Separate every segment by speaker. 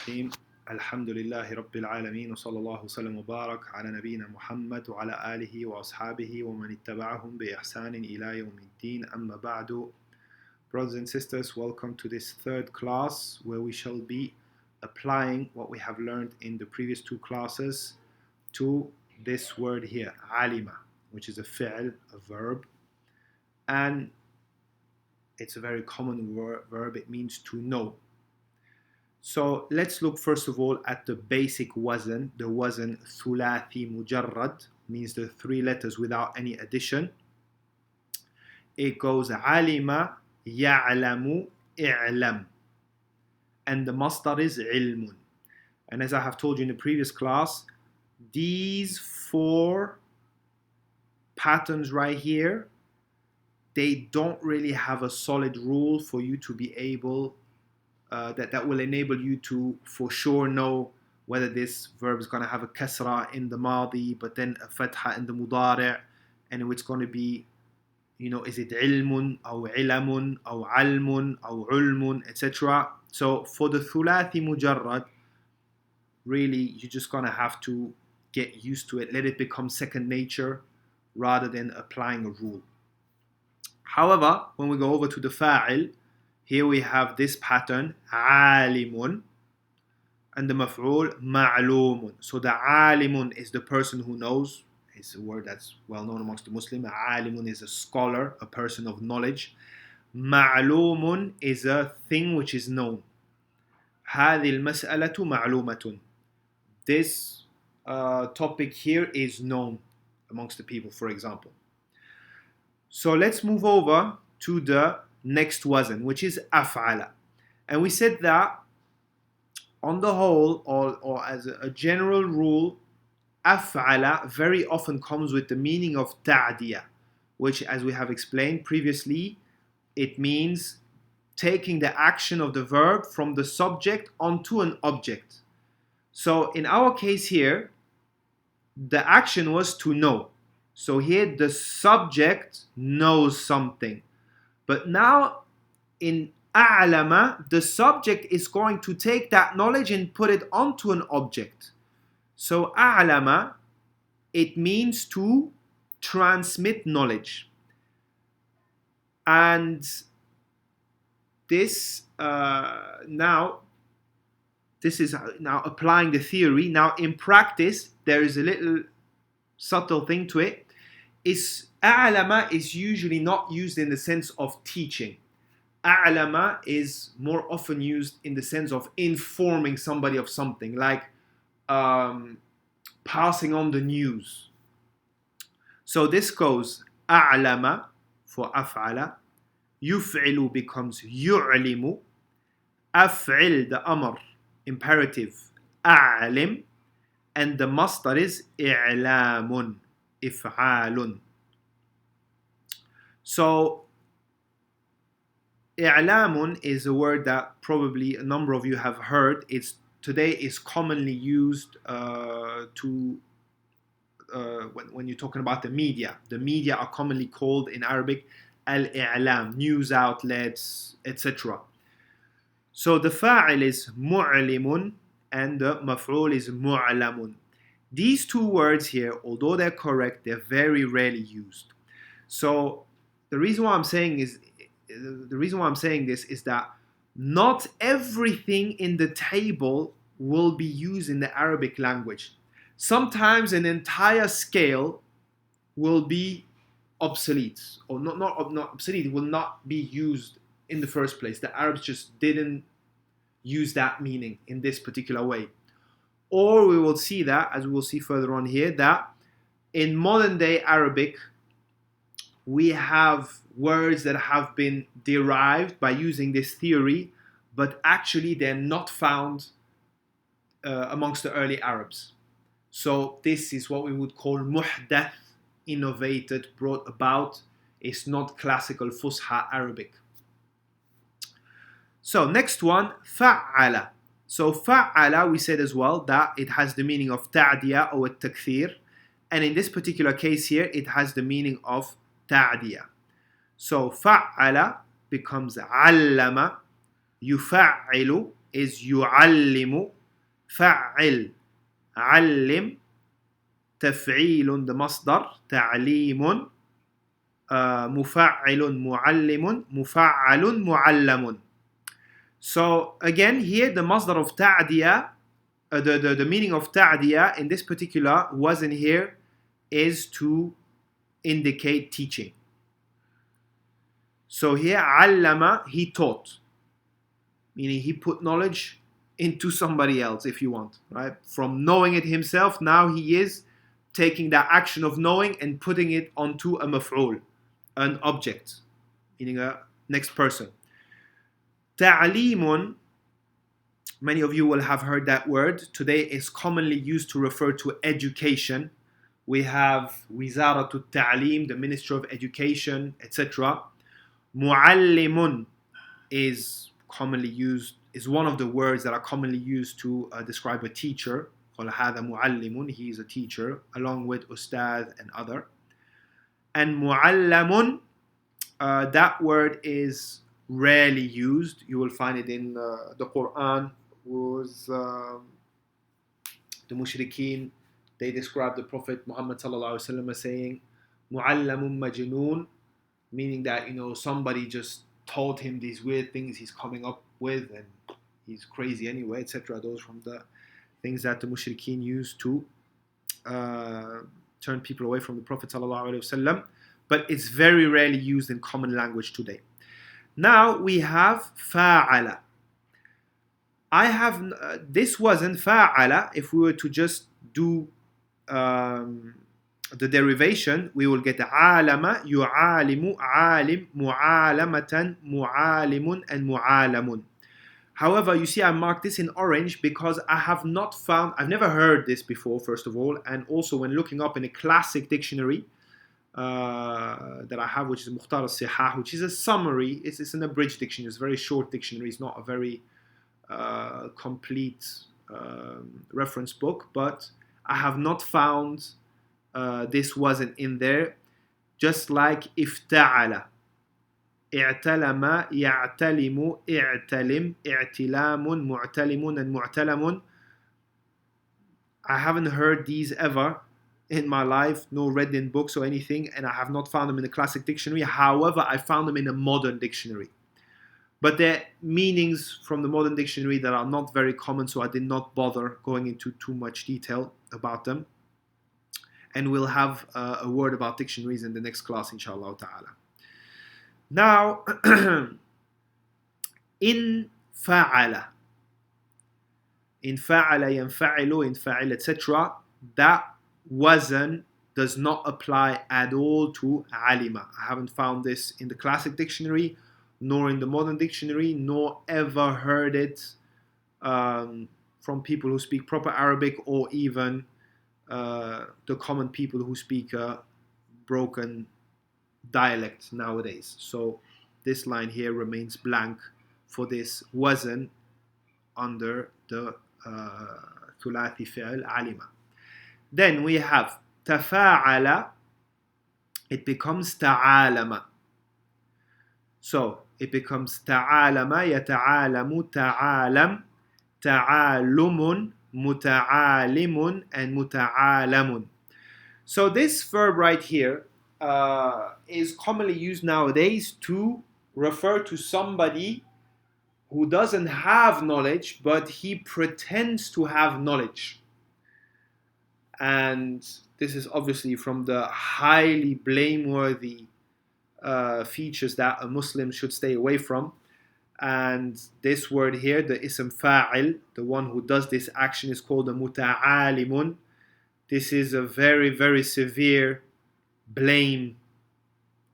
Speaker 1: الرحيم الحمد لله رب العالمين وصلى الله وسلم وبارك على نبينا محمد وعلى آله وأصحابه ومن اتبعهم بإحسان إلى يوم الدين أما بعد. Brothers and sisters, welcome to this third class where we shall be applying what we have learned in the previous two classes to this word here, alima, which is a fi'l, a verb, and it's a very common verb. It means to know. So let's look first of all at the basic wazn. The wazn thulathi mujarrad means the three letters without any addition. It goes alima, ya'lamu, i'lam. And the masdar is ilmun. And as I have told you in the previous class, these four patterns right here, they don't really have a solid rule for you to be able that will enable you to for sure know whether this verb is going to have a kasra in the madi but then a fatha in the mudari', and it's going to be, is it ilmun or ilamun or almun or ulmun, etc. So for the thulathi mujarrad, really you're just going to have to get used to it, let it become second nature rather than applying a rule. However, when we go over to the fa'il, here we have this pattern, alimun, and the maf'ul, ma'lumun. So the alimun is the person who knows. It's a word that's well known amongst the Muslims. Alimun is a scholar, a person of knowledge. Ma'lumun is a thing which is known. هذه المسألة معلومة. This topic here is known amongst the people, for example. So let's move over to the next wazn, which is af'ala. And we said that on the whole, or as a general rule, af'ala very often comes with the meaning of ta'diya, which, as we have explained previously, it means taking the action of the verb from the subject onto an object. So in our case here, the action was to know. So here the subject knows something. But now in a'lama, the subject is going to take that knowledge and put it onto an object. So a'lama, it means to transmit knowledge. And this this is now applying the theory. Now in practice, there is a little subtle thing to it. A'lama is usually not used in the sense of teaching. A'lama is more often used in the sense of informing somebody of something, like passing on the news. So this goes a'lama for af'ala, yuf'ilu becomes yu'limu, af'il the amr, imperative, a'lim, and the masdar is i'lamun, if'alun. So i'lamun is a word that probably a number of you have heard. Today is commonly used when you're talking about the media. The media are commonly called in Arabic al-i'lam, news outlets, etc. So the fa'il is mu'limun and the maf'ul is mu'lamun. These two words here, although they're correct, they're very rarely used. So the reason why I'm saying this is that not everything in the table will be used in the Arabic language. Sometimes an entire scale will be obsolete, or not obsolete, will not be used in the first place. The Arabs just didn't use that meaning in this particular way. Or we will see that, as we will see further on here, that in modern day Arabic, we have words that have been derived by using this theory, but actually they're not found amongst the early Arabs. So this is what we would call muhdath, innovated, brought about. It's not classical Fusha Arabic. So next one, fa'ala. So fa'ala, we said as well that it has the meaning of ta'diya or takthir, and in this particular case here, it has the meaning of ta'diya. So fa'ala becomes allama, yufa''ilu, is يعلم. فعل علم. تفعيل the مصدر. تعليم. مفعل معلم. مفعل معلم. So again here the masdar of ta'diya, the meaning of ta'diya in this particular wasn't here is to indicate teaching. So here allama, he taught, meaning he put knowledge into somebody else, if you want, right? From knowing it himself, now he is taking that action of knowing and putting it onto a maf'ul, an object, meaning a next person. Ta'limun, many of you will have heard that word. Today is commonly used to refer to education. We have Wizaratul Ta'lim, the Ministry of Education, etc. Mu'allimun is commonly used, is one of the words that are commonly used to describe a teacher. قال هذا معلم, he is a teacher, along with Ustad and other. And Mu'allamun, that word is rarely used. You will find it in the Quran. Was the mushrikeen, they described the Prophet Muhammad sallallahu alaihi wasallam as saying mu'allamun majnoon, meaning that, you know, somebody just told him these weird things he's coming up with and he's crazy anyway, etc. Those from the things that the mushrikeen used to turn people away from the Prophet sallallahu alaihi wasallam, but it's very rarely used in common language today. Now we have fa'ala. I have this wasn't fa'ala. If we were to just do the derivation, we will get alama, yu'alimu, alim, mu'alamatan, mu'alimun, and mu'alamun. However, you see I marked this in orange because I've never heard this before, first of all, and also when looking up in a classic dictionary that I have, which is Mukhtar al-Sihah, which is a summary, it's an abridged dictionary, it's a very short dictionary, it's not a very complete reference book, but I have not found this wasn't in there, just like ifta'ala, i'talama, ya'talimu, i'talim, i'tilamun, mu'talimun, and mu'talamun. I haven't heard these ever in my life, nor read in books or anything, and I have not found them in the classic dictionary. However, I found them in a modern dictionary. But they're meanings from the modern dictionary that are not very common, so I did not bother going into too much detail about them. And we'll have a word about dictionaries in the next class, inshallah ta'ala. Now, in fa'ala, yanfa'ilu, in fa'il, etc., that does not apply at all to alima. I haven't found this in the classic dictionary, nor in the modern dictionary, nor ever heard it from people who speak proper Arabic, or even the common people who speak a broken dialect nowadays. So this line here remains blank for this wasn't under the thulathi fi'l alima. Then we have tafa'ala, it becomes ta'alama. So it becomes ta'alama, yata'alamu, ta'alam, ta'alumun, muta'alimun, and muta'alamun. So this verb right here is commonly used nowadays to refer to somebody who doesn't have knowledge, but he pretends to have knowledge. And this is obviously from the highly blameworthy features that a Muslim should stay away from. And this word here, the ism fa'il, the one who does this action, is called a muta'alimun. This is a very, very severe blame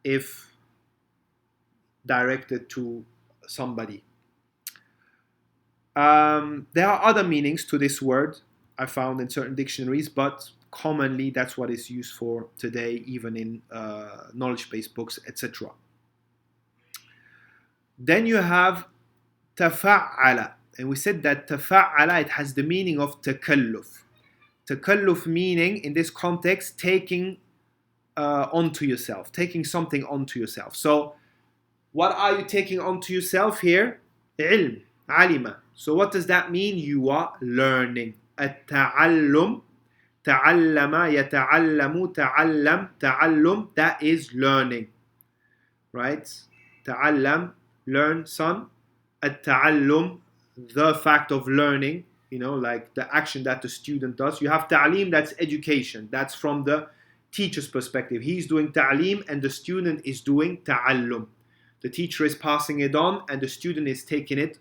Speaker 1: if directed to somebody. There are other meanings to this word I found in certain dictionaries, but commonly that's what it's used for today, even in knowledge-based books, etc. Then you have tafa'ala, and we said that tafa'ala, it has the meaning of takalluf. Takalluf meaning, in this context, taking onto yourself, taking something onto yourself. So what are you taking onto yourself here? Ilm, alima. So what does that mean? You are learning. التعلم تعلم يتعلم تعلم تعلم, that is learning, right? تعلم, learn, son. التعلم, the fact of learning, like the action that the student does. You have ta'lim, that's education. That's from the teacher's perspective. He's doing ta'lim and the student is doing ta'allum. The teacher is passing it on and the student is taking it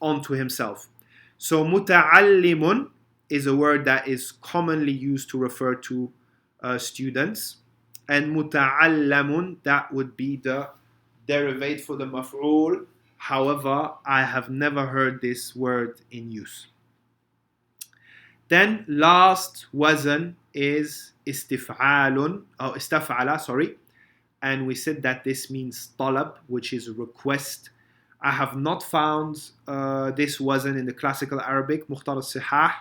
Speaker 1: onto himself. So muta'allimun is a word that is commonly used to refer to students. And muta'allamun, that would be the derivate for the maf'ul. However, I have never heard this word in use. Then last wazn is istif'alun, or istaf'ala, sorry. And we said that this means talab, which is request. I have not found this wazn in the classical Arabic, Mukhtar al-Sihah.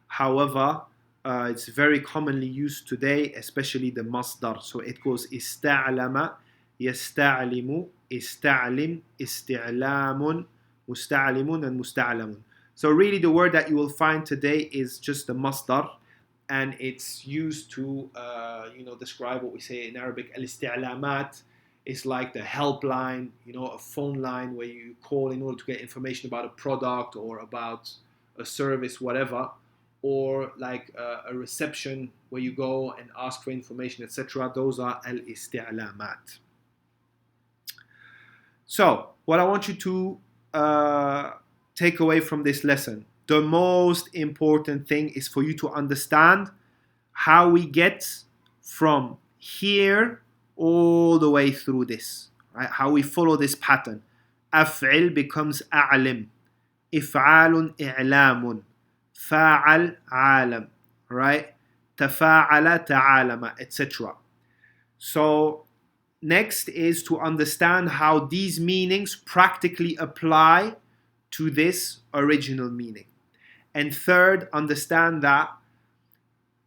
Speaker 1: However, it's very commonly used today, especially the masdar. So it goes ista'lama, yasta'limu, ista'lim, isti'lamun, musta'limun, and musta'lamun. So really the word that you will find today is just the masdar, and it's used to describe what we say in Arabic, al-isti'lamat. It's like the helpline, a phone line where you call in order to get information about a product or about a service, whatever, or like a reception where you go and ask for information, etc. Those are al-isti'lamat. So, what I want you to take away from this lesson, the most important thing is for you to understand how we get from here all the way through this, right? How we follow this pattern. أفعل becomes أعلم, إفعال إعلام, فاعل عالم, right? تفاعل تعالم, etc. So next is to understand how these meanings practically apply to this original meaning. And third, understand that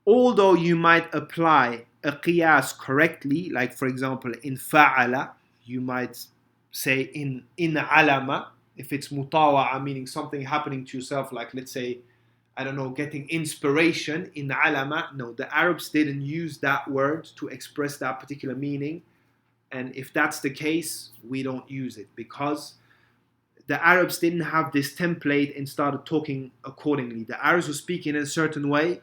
Speaker 1: although you might apply a qiyas correctly, like for example in fa'ala, you might say in alama, if it's mutawa'a, meaning something happening to yourself, like let's say, I don't know, getting inspiration, in alama. No, the Arabs didn't use that word to express that particular meaning. And if that's the case, we don't use it because the Arabs didn't have this template and started talking accordingly. The Arabs were speaking in a certain way,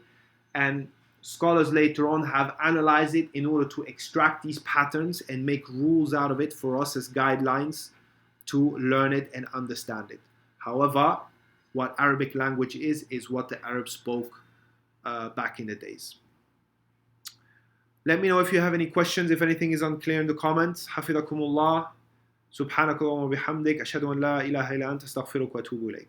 Speaker 1: and scholars later on have analyzed it in order to extract these patterns and make rules out of it for us as guidelines to learn it and understand it. However, what Arabic language is what the Arabs spoke back in the days. Let me know if you have any questions, if anything is unclear in the comments. حفظكم الله. سبحانك اللهم وبحمدك أشهد أن لا إله إلا أنت أستغفرك وأتوب إليك.